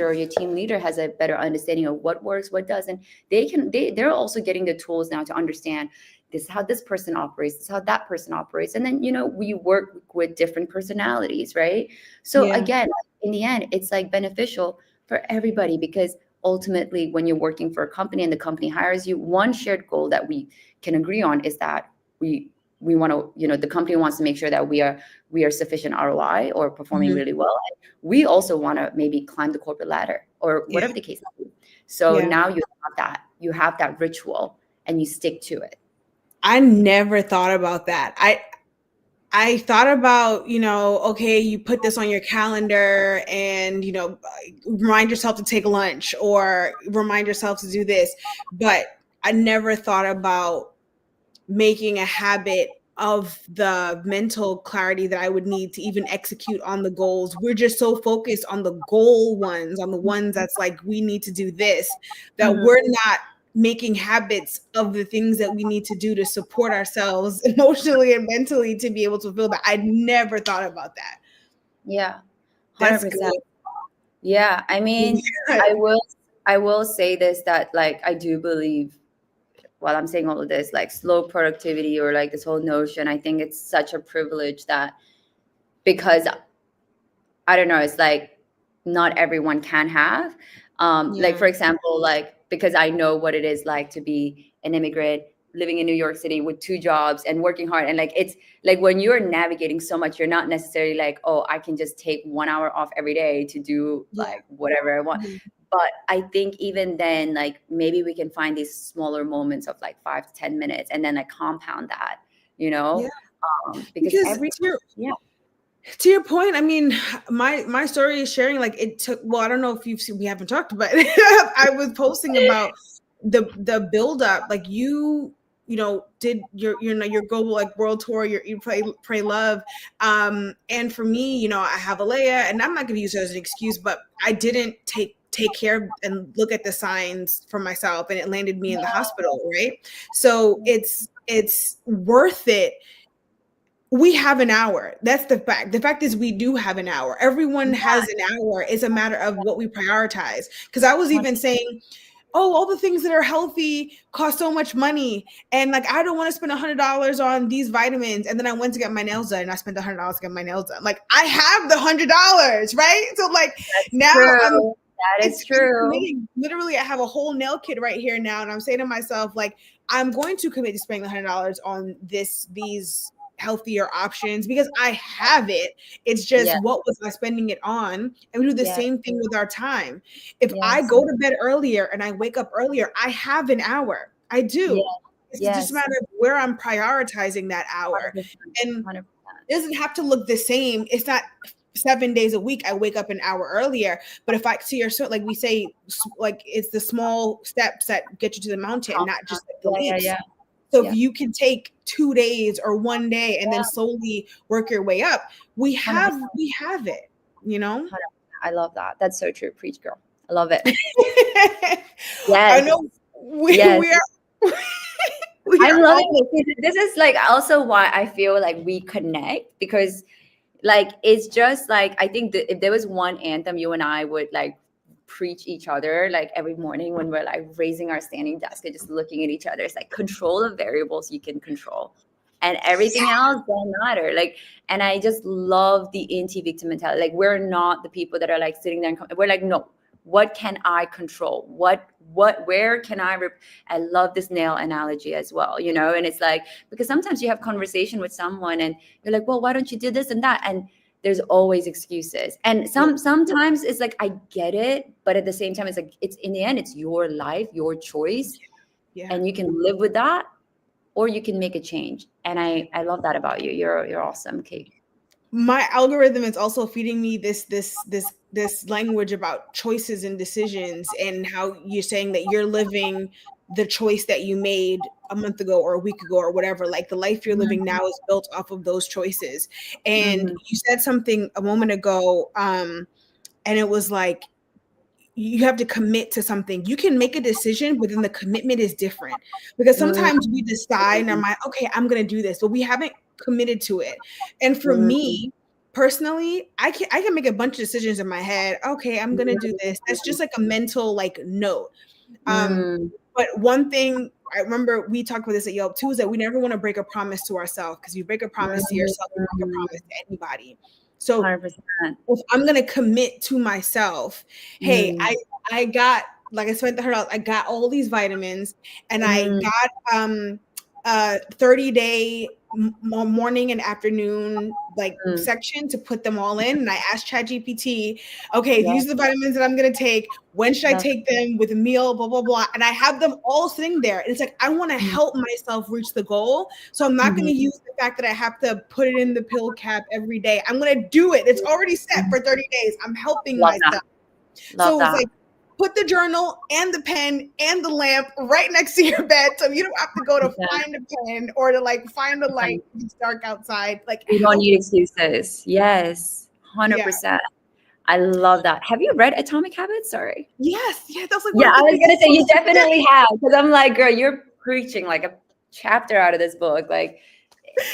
or your team leader has a better understanding of what works, what doesn't, they're also getting the tools now to understand, this is how this person operates, this is how that person operates. And then, we work with different personalities, right? So again, in the end, it's like beneficial for everybody, because ultimately when you're working for a company and the company hires you, one shared goal that we can agree on is that we want to, the company wants to make sure that we are sufficient ROI or performing really well. And we also want to maybe climb the corporate ladder, or whatever the case may be. So now you have that ritual and you stick to it. I never thought about that. I thought about, okay, you put this on your calendar and, remind yourself to take lunch, or remind yourself to do this. But I never thought about making a habit of the mental clarity that I would need to even execute on the goals. We're just so focused on the goal ones, on the ones that's like, we need to do this, that we're not making habits of the things that we need to do to support ourselves emotionally and mentally to be able to feel that. I never thought about that. Yeah. 100%. That's good. Yeah. I mean, I will say this, that like, I do believe, while I'm saying all of this, like slow productivity, or like this whole notion, I think it's such a privilege that, because I don't know, it's like not everyone can have. Like, for example, like, because I know what it is like to be an immigrant living in New York City with 2 jobs and working hard. And like, it's like when you're navigating so much, you're not necessarily like, oh, I can just take 1 hour off every day to do like whatever I want. But I think even then, like, maybe we can find these smaller moments of like 5 to 10 minutes, and then like compound that, because to your point, I mean, my story is sharing, like, it took, well, I don't know if you've seen, we haven't talked about it. I was posting about the build up, like did your global like world tour, your Eat, Pray, Love. And for me, I have Alea, and I'm not going to use it as an excuse, but I didn't take care and look at the signs for myself, and it landed me in the hospital, right? So it's worth it. We have an hour. That's the fact. The fact is, we do have an hour. Everyone has an hour. It's a matter of what we prioritize. Because I was even saying, oh, all the things that are healthy cost so much money. And like, I don't want to spend $100 on these vitamins. And then I went to get my nails done, and I spent $100 to get my nails done. Like, I have the $100, right? So like, now that is true. Literally, I have a whole nail kit right here now. And I'm saying to myself, like, I'm going to commit to spending $100 on these healthier options, because I have it. It's just, what was I spending it on? And we do the same thing with our time. If I go to bed earlier and I wake up earlier, I have an hour. I do. It's just a matter of where I'm prioritizing that hour. 100%. And 100%. It doesn't have to look the same. It's not 7 days a week I wake up an hour earlier. But if I see your, like we say, like, it's the small steps that get you to the mountain, not just like the leaps. So if you can take 2 days or 1 day and then slowly work your way up, we have it, I love that. That's so true. Preach, girl. I love it. I know we are. I'm loving it. This is like also why I feel like we connect, because like, it's just like, I think that if there was one anthem you and I would like preach each other like every morning when we're like raising our standing desk and just looking at each other, it's like, control the variables you can control, and everything else don't matter. Like, and I just love the anti-victim mentality. Like, we're not the people that are like sitting there and we're like, no, what can I control? Where can I love this nail analogy as well, you know? And it's like, because sometimes you have conversation with someone and you're like, well, why don't you do this and that? And there's always excuses. And sometimes it's like, I get it, but at the same time, it's like, it's in the end, it's your life, your choice, and you can live with that, or you can make a change. And I love that about you. You're awesome, Kate. My algorithm is also feeding me this language about choices and decisions, and how you're saying that you're living the choice that you made a month ago or a week ago or whatever. Like, the life you're living now is built off of those choices. And you said something a moment ago, and it was like, you have to commit to something. You can make a decision, but then the commitment is different, because sometimes we decide and I'm like, okay, I'm going to do this, but we haven't committed to it. And for me personally, I can make a bunch of decisions in my head. Okay, I'm going to do this. That's just like a mental like note. But one thing I remember we talked about this at Yelp too, is that we never want to break a promise to ourselves, because you break a promise to yourself, you break a promise to anybody. So 100%. if I'm gonna commit to myself, hey, I got, like, I spent the $100, I got all these vitamins, and I got 30-day morning and afternoon like section to put them all in. And I asked ChatGPT, okay, these are the vitamins that I'm gonna take. When should I take them with a meal? Blah blah blah. And I have them all sitting there. And it's like, I want to help myself reach the goal. So I'm not gonna use the fact that I have to put it in the pill cap every day. I'm gonna do it. It's already set for 30 days. I'm helping myself. So it's like, put the journal and the pen and the lamp right next to your bed, so you don't have to go to find a pen or to like find a light if it's dark outside. Like, you don't need excuses. Yes, 100%. I love that. Have you read Atomic Habits? Sorry. Yes. Yeah, that's like, yeah, I was gonna say you definitely have, because I'm like, girl, you're preaching like a chapter out of this book. Like,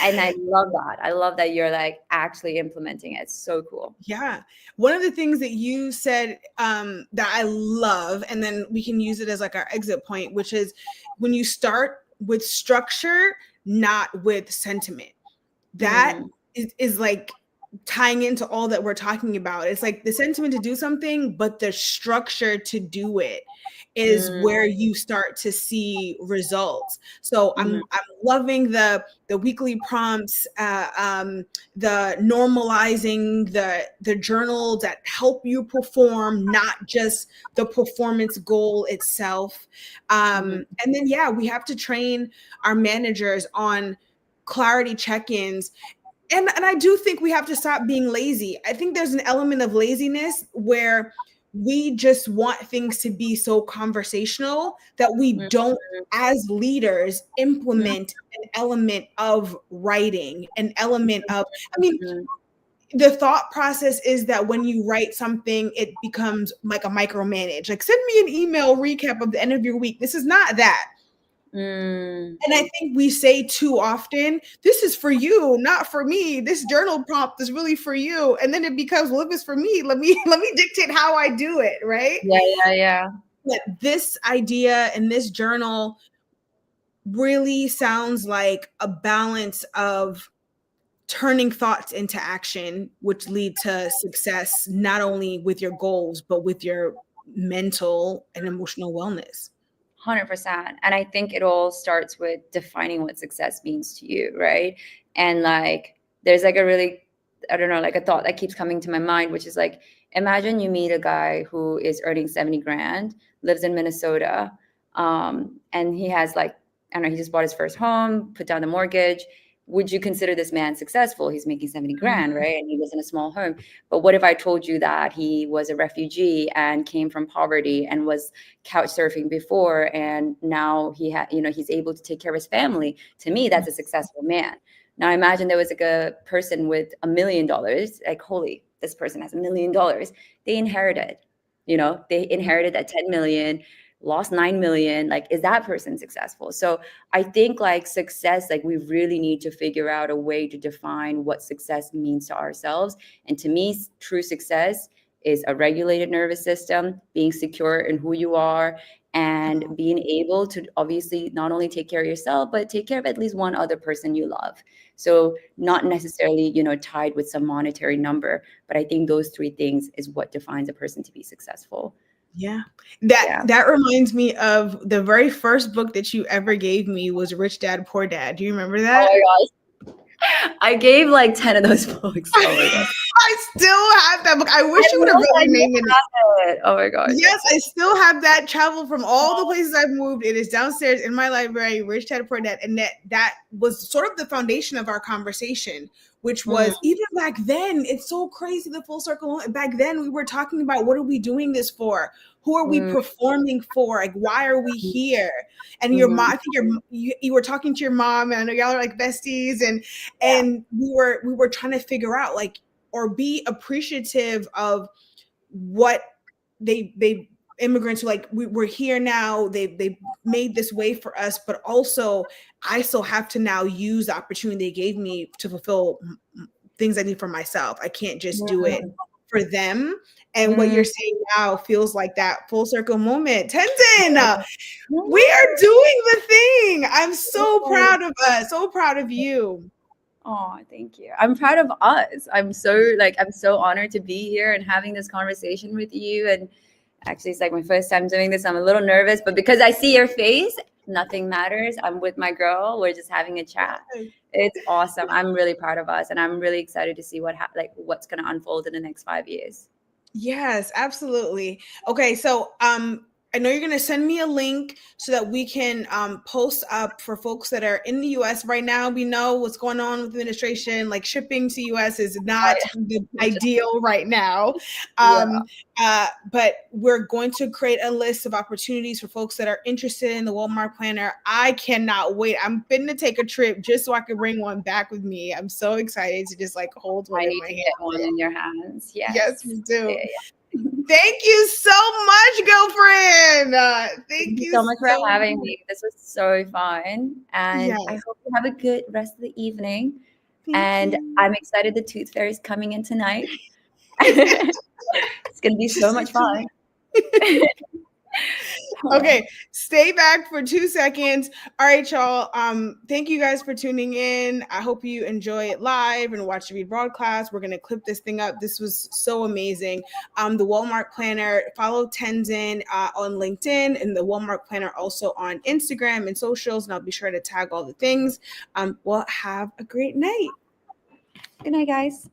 and I love that. I love that you're like actually implementing it. It's so cool. Yeah. One of the things that you said that I love, and then we can use it as like our exit point, which is when you start with structure, not with sentiment. That is like tying into all that we're talking about. It's like the sentiment to do something, but the structure to do it is where you start to see results. So I'm loving the weekly prompts, the normalizing the journal that help you perform, not just the performance goal itself. And then we have to train our managers on clarity check-ins. And I do think we have to stop being lazy. I think there's an element of laziness where we just want things to be so conversational that we don't, as leaders, implement an element of writing, an element of, I mean, the thought process is that when you write something, it becomes like a micromanage. Like, send me an email recap of the end of your week. This is not that. And I think we say too often, this is for you, not for me. This journal prompt is really for you. And then it becomes, well, if it's for me, let me dictate how I do it, right? Yeah. But this idea and this journal really sounds like a balance of turning thoughts into action, which lead to success, not only with your goals, but with your mental and emotional wellness. 100%. And I think it all starts with defining what success means to you, right? And like, there's like a really, I don't know, like a thought that keeps coming to my mind, which is like, imagine you meet a guy who is earning 70 grand, lives in Minnesota, and he has like, I don't know, he just bought his first home, put down the mortgage. Would you consider this man successful? He's making 70 grand, right? And he lives in a small home. But what if I told you that he was a refugee and came from poverty and was couch surfing before, and now he had, he's able to take care of his family? To me, that's a successful man. Now imagine there was like a person with $1 million, like, holy, this person has $1 million. They inherited that 10 million, lost 9 million. Like, is that person successful? So I think like success, like we really need to figure out a way to define what success means to ourselves. And to me, true success is a regulated nervous system, being secure in who you are, and being able to obviously not only take care of yourself, but take care of at least one other person you love. So not necessarily, tied with some monetary number, but I think those three things is what defines a person to be successful. Yeah. Yeah. That reminds me of the very first book that you ever gave me was Rich Dad, Poor Dad. Do you remember that? Oh my gosh. I gave like 10 of those books. Oh my god. I still have that book. I wish you would have wrote your name in it. Oh my god. Yes, I still have that travel from all the places I've moved. It is downstairs in my library, Rich Dad Poor Dad, and that was sort of the foundation of our conversation, which was even back then. It's so crazy, the full circle. Back then, we were talking about what are we doing this for? Who are we performing for? Like, why are we here? And your mom, I think you were talking to your mom, and I know y'all are like besties, and we were trying to figure out like or be appreciative of what they immigrants like we're here now, they made this way for us, but also I still have to now use the opportunity they gave me to fulfill things I need for myself. I can't just do it for them. And what you're saying now feels like that full circle moment. Tenzin, we are doing the thing. I'm so proud of us, so proud of you. Oh, thank you. I'm proud of us. I'm so honored to be here and having this conversation with you. And actually, it's like my first time doing this. I'm a little nervous, but because I see your face, nothing matters. I'm with my girl. We're just having a chat. It's awesome. I'm really proud of us, and I'm really excited to see what's going to unfold in the next 5 years. Yes, absolutely. Okay, so I know you're going to send me a link so that we can post up for folks that are in the US right now. We know what's going on with the administration. Like shipping to US is not the ideal right now. But we're going to create a list of opportunities for folks that are interested in the Welmark Planner. I cannot wait. I'm going to take a trip just so I can bring one back with me. I'm so excited to just like hold one in my hand. Get one in your hands. Yes, we do. Thank you so much, girlfriend. Thank you so much for having me. This was so fun. And I hope you have a good rest of the evening. Thank you. I'm excited the Tooth Fairy is coming in tonight. It's going to be so much fun. Okay, stay back for 2 seconds. All right, y'all. Thank you guys for tuning in. I hope you enjoy it live and watch the rebroadcast. We're gonna clip this thing up. This was so amazing. The Welmark Planner. Follow Tenzin on LinkedIn and the Welmark Planner also on Instagram and socials. And I'll be sure to tag all the things. Well, have a great night. Good night, guys.